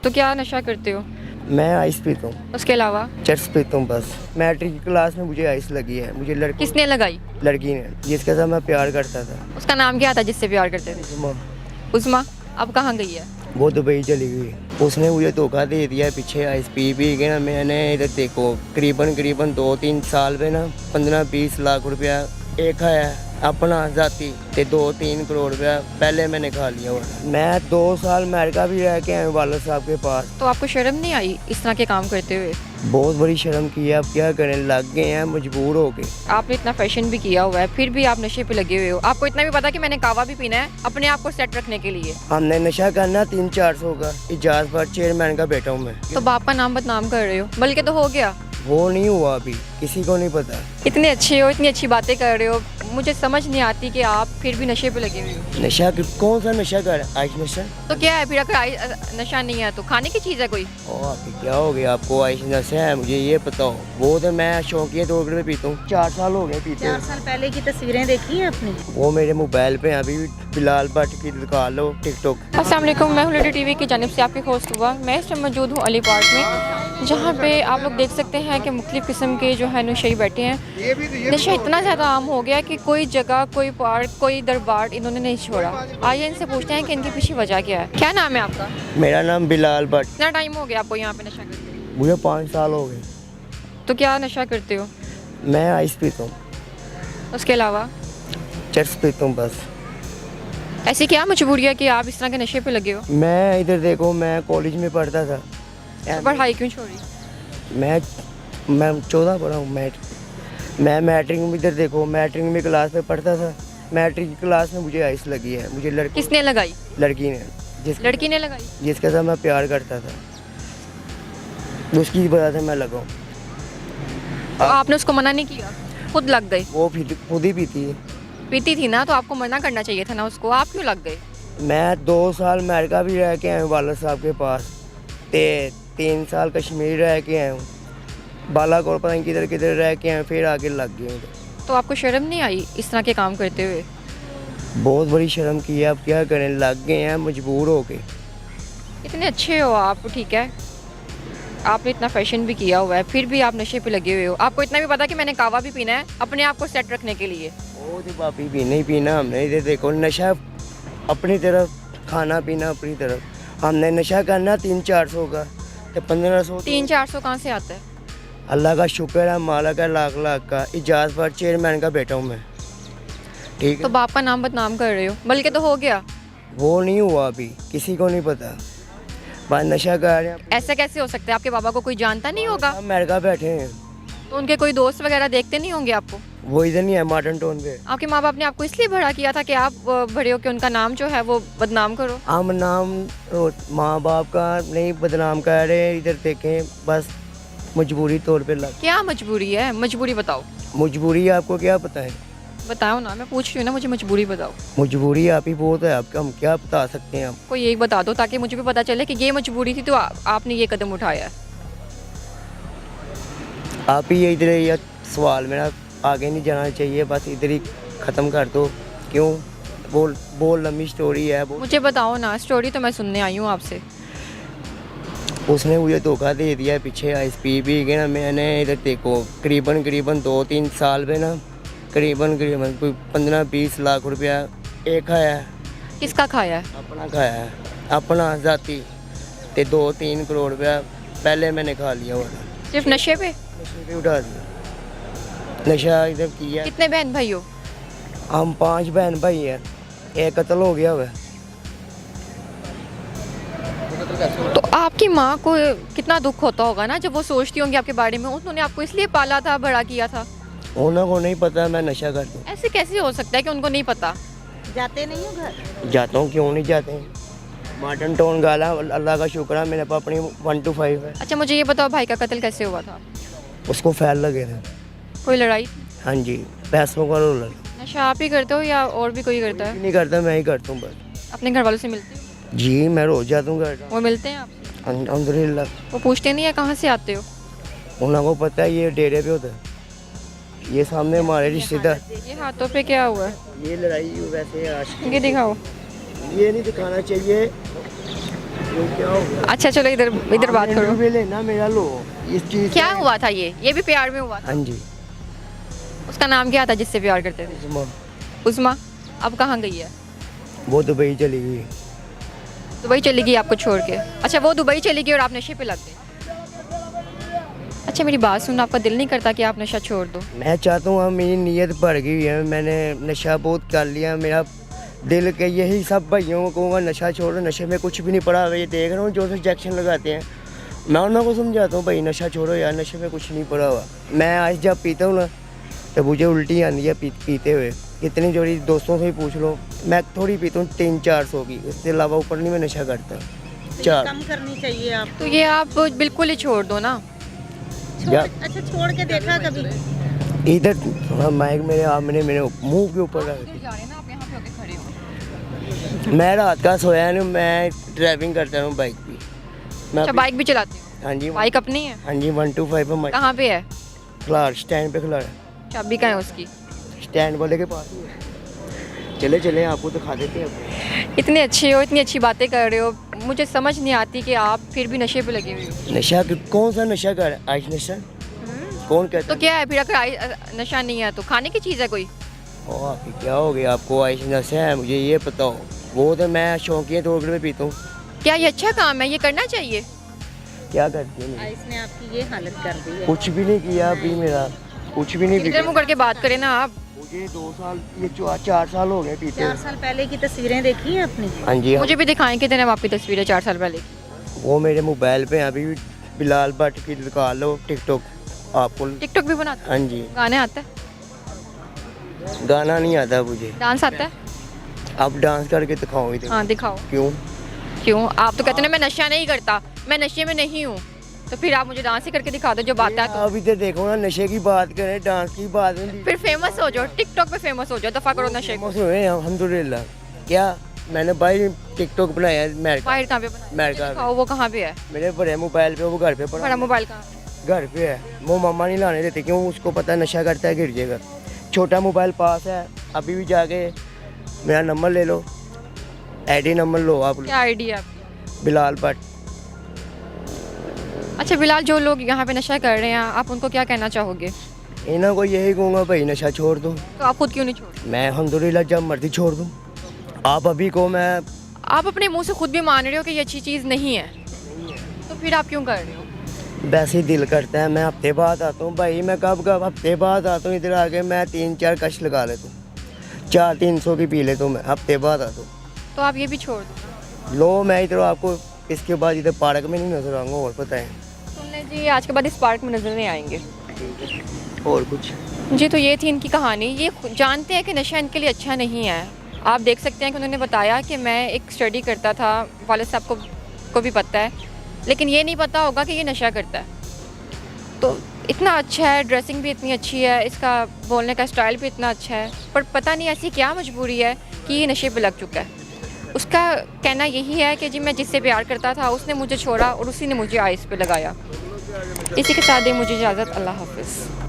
तो क्या नशा करते हो? मैं आइस पीता हूँ, उसके अलावा चर्च पीता हूँ बस। मैट्रिक की क्लास में मुझे आइस लगी है। मुझे किसने लगाई? लड़की ने, जिसके साथ मैं प्यार करता था। उसका नाम क्या था जिससे प्यार करते थे? उस्मा, उस्मा। अब कहाँ गई है? वो दुबई चली गई। उसने मुझे धोखा दे दिया पीछे आइस पी के ना। मैंने इधर देखो करीबन करीबन 2-3 साल में ना 15-20 लाख रुपया एक खाया है अपना जाती ते 2-3 करोड़ रुपया पहले मैंने खा लिया हुआ। मैं 2 साल अमेरिका भी रह के आया हूँ वालिद साहब के पास। तो आपको शर्म नहीं आई इस तरह के काम करते हुए? बहुत बड़ी शर्म की है, अब क्या करें, लग गए हैं मजबूर हो के। आपने इतना फैशन भी किया हुआ है, फिर भी आप नशे पे लगे हुए हो। आपको इतना भी पता कि मैंने कावा भी पीना है अपने आप को सेट रखने के लिए। हमने नशा करना 300-400 का। इजाज पर चेयरमैन का बेटा हूँ मैं। तो बाप का नाम बदनाम कर रहे हो, बल्कि तो हो गया। वो नहीं हुआ अभी, किसी को नहीं पता। इतने अच्छे हो, इतनी अच्छी बातें कर रहे हो, मुझे समझ नहीं आती कि आप फिर भी नशे पे लगे हुए हो। नशा कौन सा नशा कर? आइस नशा। तो क्या है फिर? अगर नशा नहीं है तो खाने की चीज़ है कोई? ओ आपकी क्या हो गया? आपको आइस नशा है, मुझे ये बताओ। वो तो मैं शौकिया तौर पे पीता हूँ, 4 साल हो गए पीते। 4 साल पहले की तस्वीरें देखी हैं आपने? वो मेरे मोबाइल पे अभी बिलाल भट्ट की निकाल लो टिकटॉक। अस्सलाम वालेकुम, मैं हूँ लिटिल टीवी की जानिब से आपकी होस्ट हुआ। मैं इस टाइम मौजूद हूँ अली पार्क में, जहाँ पे आप लोग देख सकते हैं कि मुख्तलिफ़ किस्म के जो है नशे बैठे हैं। नशा इतना ज़्यादा आम हो गया कि कोई जगह, कोई पार्क, कोई दरबार इन्होंने नहीं छोड़ा। आइए इनसे पूछते हैं कि इनकी पीछे वजह क्या है। क्या नाम है आपका? मेरा नाम बिलाल भट्ट। कितना टाइम हो गया आपको यहाँ पे नशा करते हुए? मुझे 5 साल हो गए। तो क्या नशा करते हो? मैं आइस पीता हूँ, उसके अलावा चर्च पीता हूँ बस। ऐसी क्या मजबूरी है कि आप इस तरह के नशे पे लगे हो? मैं इधर देखो, मैं कॉलेज में पढ़ता था। तो पढ़ाई क्यों छोड़ी? मैं 14 पढ़ा हूँ। मैं मैट्रिक में, इधर देखो मैट्रिक में क्लास में पढ़ता था। मैट्रिक की क्लास में मुझे आइस लगी है। मुझे किसने लगाई? लड़की ने, लड़की ने लगाई? जिसके साथ मैं प्यार करता था, उसकी वजह से मैं लगा हूँ। तो आपने उसको मना नहीं किया, खुद लग गए? वो खुद ही पीती है। पीती थी ना, तो आपको मना करना चाहिए था ना उसको, आप क्यों लग गए? मैं 2 साल अमेरिका भी रह के आया हूँ वालिद साहब के पास ते 3 साल कश्मीर रह के आया हूँ। बालाकोट पता नहीं किधर किधर रह के आया हूँ, फिर आगे लग गए। तो आपको शर्म नहीं आई इस तरह के काम करते हुए? बहुत बड़ी शर्म की है, अब क्या करें, लग गए हैं मजबूर हो के। इतने अच्छे हो आप, ठीक है, आपने इतना फैशन भी किया हुआ है, फिर भी आप नशे पे लगे हुए हो। आपको इतना भी पता कि मैंने कावा भी पीना है अपने आप को सेट रखने के लिए। वो तो पापी पीना ही पीना हमने। इधर देखो नशा अपनी तरफ, खाना पीना अपनी तरफ। हमने नशा करना 300-400 का, तो 1500। 300-400 कहाँ से आता है? अल्लाह का शुक्र है, मालिक है लाख लाख का। इजाज पर चेयरमैन का बेटा हूँ मैं, ठीक तो है। बाप का नाम बदनाम कर रहे हो, बल्कि तो हो गया। वो नहीं हुआ अभी, किसी को नहीं पता। बस नशा कर रहे हैं। ऐसा कैसे हो सकता है? आपके बाबा को कोई जानता नहीं होगा? अमेरिका बैठे हैं, तो उनके कोई दोस्त वगैरह देखते नहीं होंगे आपको? वो इधर नहीं है, मॉडर्न टाउन पे। आपके माँ बाप ने आपको इसलिए बड़ा किया था कि आप बड़े हो के उनका नाम जो है वो बदनाम करो? हम नाम माँ बाप का नहीं बदनाम कर रहे, इधर देखें बस मजबूरी तौर पे लग। क्या मजबूरी है? मजबूरी बताओ। मजबूरी आपको क्या पता है? बताओ ना, मैं पूछ रही हूँ ना, मुझे मजबूरी बताओ। मजबूरी आप ही बहुत है आपका, हम क्या बता सकते हैं। आप कोई एक बता दो ताकि मुझे भी पता चले कि ये मजबूरी थी तो आपने ये कदम उठाया है। आप ही इधर, ये सवाल मेरा आगे नहीं जाना चाहिए, बस इधर ही ख़त्म कर दो। क्यों? बोल लंबी स्टोरी है। मुझे बताओ ना, स्टोरी तो मैं सुनने आई हूँ आपसे। उसने मुझे धोखा दे दिया पीछे आइस पी के ना। मैंने इधर देखो करीबन करीबन 2-3 साल में ना करीबन कोई 15-20 लाख रुपया एक खाया है। किसका खाया है? अपना खाया है, अपना जाती ते 2-3 करोड़ रुपया पहले मैंने खा लिया हुआ था। सिर्फ नशे पे? नशे पे उठा दिया, नशा इधर किया। कितने बहन भाई हो? हम 5 बहन भाई हैं, एक कत्ल हो गया हुआ है। तो आपकी माँ को कितना दुख होता होगा ना जब वो सोचती होंगी आपके बारे में, उन्होंने आपको इसलिए पाला था, बड़ा किया था। उन्होंने को नहीं पता मैं नशा करता हूँ। ऐसे कैसे हो सकता है कि उनको नहीं पता? जाते नहीं हो घर? जाता हूँ, क्यों नहीं जाते हैं। मॉडर्न टाउन गाला, अल्लाह का शुक्र है मेरे पास अपनी 1 to 5 है। अच्छा मुझे ये बताओ, भाई का कत्ल कैसे हुआ था? उसको फैल लगे थे। कोई लड़ाई? हाँ जी, पैसों का रोल। नशा आप ही करते हो या और भी कोई करता है? नहीं करता, मैं ही करता हूँ बस। अपने घर वालों से मिलते हो? जी मैं रोज जाता हूँ घर। वो मिलते हैं आपसे? अल्हम्दुलिल्लाह। वो पूछते नहीं है कहाँ से आते हो? उन्होंने को पता है ये डेरे पे होता है। ये सामने हमारे रिश्तेदार। ये हाथों पे क्या हुआ है? ये लड़ाई वैसे आज ये दिखाओ। ये नहीं दिखाना चाहिए, क्या हो गया? अच्छा चलो इधर इधर बात करो। भी लेना मेरा लो इस चीज क्या हुआ था ये भी प्यार में हुआ था? हाँ जी। उसका नाम क्या था जिससे प्यार करते थे? उस्मा, उस्मा। अब कहाँ गई है? वो दुबई चली गई। दुबई चली गई आपको छोड़ के? अच्छा वो दुबई चली गई और आप नशे पे लग गए। अच्छा मेरी बात सुन, आपका दिल नहीं करता कि आप नशा छोड़ दो? मैं चाहता हूँ मेरी नीयत बढ़ गई है, मैंने नशा बहुत कर लिया। मेरा दिल के यही सब भाइयों को कहूँगा नशा छोड़ो, नशे में कुछ भी नहीं पड़ा। ये देख रहा हूँ जो इंजेक्शन लगाते हैं, मैं उनको समझाता हूँ भाई नशा छोड़ो यार, नशे में कुछ नहीं पड़ा हुआ। मैं आज जब पीता हूँ ना तो मुझे उल्टी आती है पीते हुए। इतनी जोड़ी दोस्तों से ही पूछ लो, मैं थोड़ी पीता हूँ 300-400 की, इसके अलावा ऊपर नहीं मैं नशा करता। तो ये चार कम करनी चाहिए आप। तो ये आप बिल्कुल ही छोड़ दो ना। अच्छा छोड़ के देखा कभी? इधर थोड़ा माइक मेरे आप मेरे मुंह के ऊपर रख दी। मैं रात का सोया नहीं, मैं ड्राइविंग करता हूँ बाइक भी। मैं अच्छा बाइक भी चलाते हो? हाँ जी। बाइक अपनी है? हाँ जी 125 है। कहाँ पे है? खिलाड़ स्टैंड पे खिलाड़ है। चाबी कहाँ है उसकी? स्टैंड वाले के पास ही है। चले चले आपको दिखा देते हैं। इतनी अच्छी हो, इतनी अच्छी बातें कर रहे हो, मुझे समझ नहीं आती कि आप फिर भी नशे पे लगे हुए हो। नशा कौन सा नशा कर आज नशा कौन कहता तो क्या है फिर अगर नशा नहीं है तो खाने की चीज़ है कोई? है? आपकी क्या हो गया आपको आज नशा है मुझे ये पता हो। वो तो मैं शौकिया तौर पे पीता हूँ। क्या ये अच्छा काम है? ये करना चाहिए। क्या करती है मेरी? इसने आपकी ये हालत कर दी है। कुछ भी नहीं किया अभी, मेरा कुछ भी नहीं इधर किया। मुँह करके बात करें ना आप। मुझे 2 साल ये 4 साल हो गए पीते 4 साल पहले की तस्वीरें देखी हैं आपने? हाँ जी। मुझे भी दिखाएं कितने हैं आपकी तस्वीरें 4 साल पहले की। वो मेरे मोबाइल पे हैं अभी भी। बिलाल भट्ट की निकाल लो टिकटॉक आपको। टिकटॉक भी बनाते हाँ जी। गाने आता है? गाना नहीं आता मुझे। डांस आता है? आप डांस करके दिखाओ इधर। हाँ दिखाओ। क्यों? क्यों? आप तो कहते हैं मैं नशा नहीं करता, मैं नशे में नहीं हूँ, तो फिर आप मुझे डांस ही करके दिखा दो जो बात है। आप इधर देखो ना, नशे की बात करें डांस की बात नहीं। फिर फेमस हो जाओ, टिकटॉक पे फेमस हो जाओ, दफा करो नशे को। फेमस हुए अल्हम्दुलिल्लाह। क्या मैंने भाई टिकटॉक बनाया अमेरिका। बाहर कहाँ पे बनाया? अमेरिका में। दिखाओ वो कहाँ पे है? मेरे बड़े मोबाइल पे, वो घर पे बड़ा पड़ा। मोबाइल कहाँ है? घर पे है। वो मम्मा नहीं लाने देते, क्यों? उसको पता है नशा करता है गिर जाएगा। छोटा मोबाइल पास है, अभी भी जाके मेरा नंबर ले लो, आईडी नंबर लो आप। क्या आइडिया आपकी? बिलाल भट्ट। अच्छा बिलाल, जो लोग यहाँ पे नशा कर रहे हैं आप उनको क्या कहना चाहोगे? इन्हों को यही कहूँगा भाई नशा छोड़ दो। तो आप खुद क्यों नहीं छोड़? मैं अल्हम्दुलिल्लाह जब मर्जी छोड़ दूँ। आप अभी को मैं आप अपने मुंह से खुद भी मान रहे हो कि ये अच्छी चीज़ नहीं है, तो फिर आप क्यों कर रहे हो? वैसे ही दिल करता है। मैं हफ्ते बाद आता हूँ भाई, मैं कब हफ्ते बाद आता हूँ इधर आके, मैं 3-4 कश लगा लेता हूँ, 400-300 की पी लेता हूँ मैं, हफ्ते बाद आता हूँ। तो आप ये भी छोड़ दो। लो मैं इधर आपको इसके बाद इधर पार्क में नहीं नजर आऊँगा। और पता है सुन लें जी, आज के बाद इस पार्क में नजर नहीं आएंगे। और कुछ जी तो ये थी इनकी कहानी। ये जानते हैं कि नशा इनके लिए अच्छा नहीं है। आप देख सकते हैं कि उन्होंने बताया कि मैं एक स्टडी करता था, वालिद साहब को भी पता है, लेकिन ये नहीं पता होगा कि ये नशा करता है। तो इतना अच्छा है, ड्रेसिंग भी इतनी अच्छी है, इसका बोलने का स्टाइल भी इतना अच्छा है, पर पता नहीं ऐसी क्या मजबूरी है कि ये नशे पे लग चुका है। उसका कहना यही है कि जी मैं जिससे प्यार करता था उसने मुझे छोड़ा और उसी ने मुझे आइस पे लगाया। इसी के साथ दे मुझे इजाज़त। अल्लाह हाफ़िज़।